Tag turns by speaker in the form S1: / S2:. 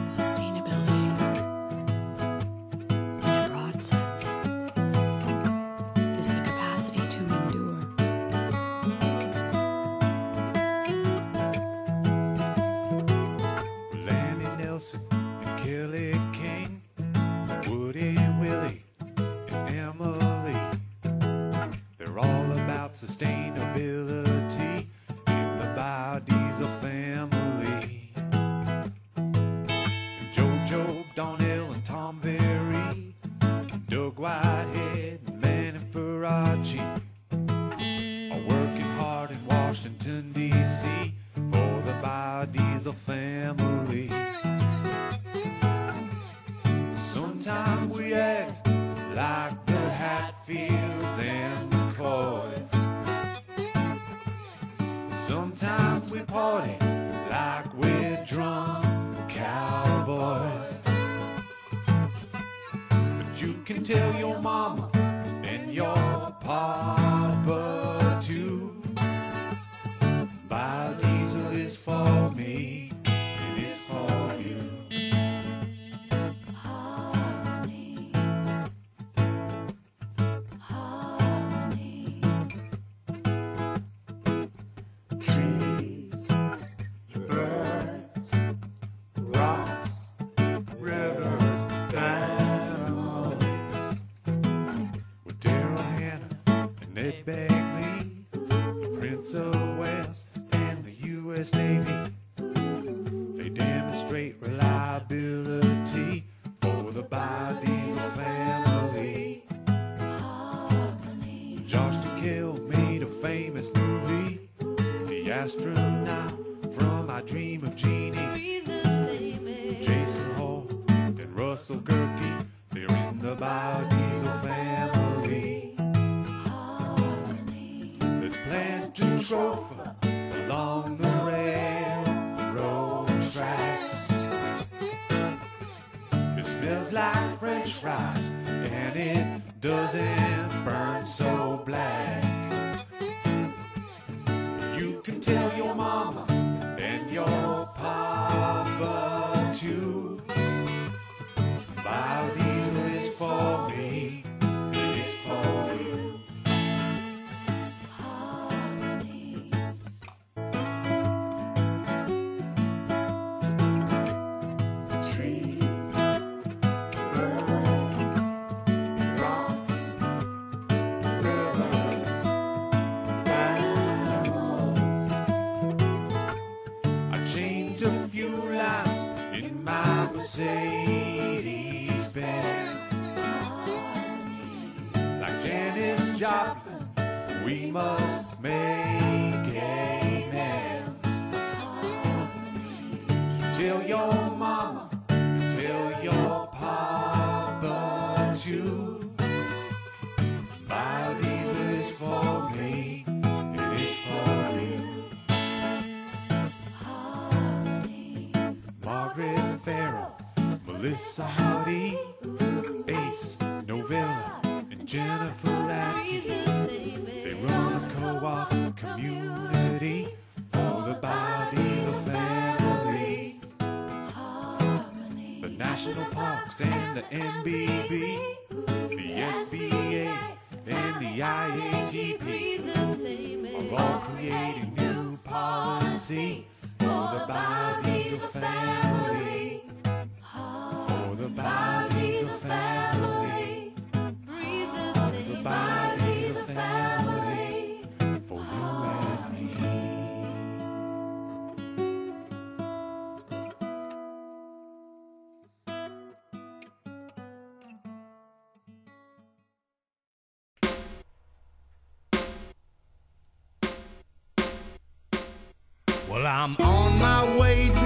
S1: Sustainability, in a broad sense, is the capacity to endure.
S2: Lanny Nelson and Kelly King, Woody Willie and Emily, they're all about sustainability in the biodiesel family. Joe, Donnell and Tom Berry, Doug Whitehead and Manny Faraci are working hard in Washington, D.C. for the biodiesel family. Sometimes we act like the Hatfields and McCoys. Sometimes we party like we're drunk cowboys. But you can tell your mama and your papa too, biodiesel is for me, it is for you.
S1: Harmony, harmony.
S2: Trees, birds, rocks, rivers, animals. With Daryl Hannah and Ed Begley, the Prince of Wales and the U.S. Navy, they demonstrate reliability for the biodiesel family.
S1: Harmony.
S2: Josh DeKell made a famous movie, The Astronaut from I Dream of Jeannie.
S1: Breathe the same air.
S2: Jason Hall and Russell Gerke, they're in the biodiesel family.
S1: Harmony.
S2: Let's plant a trophy along the railroad tracks. It smells like French fries and it doesn't burn so black. You can tell your mama and your papa too, biodiesel is for me, it's for you.
S1: Harmony.
S2: Trees, birds, rocks, rivers, animals. I changed a few lines in my Mercedes Benz. Like Janis Joplin, we must make amends. So tell your mama, tell your papa too, biodiesel is for me, it is for you.
S1: Harmony.
S2: Margaret Farrell, Melissa Howdy, Ace, Novella, and Jennifer
S1: Breathe
S2: Atkins.
S1: the same air.
S2: They run a co-op community for the biodiesel family.
S1: Harmony.
S2: The national parks and the NBB, the SBA and the IATP
S1: Breathe the same air.
S2: are all creating new policy for the biodiesel family. For the biodiesel family.
S1: Breathe the
S2: The
S1: same
S2: biodiesel family. For you and me.
S3: Well, I'm on my way to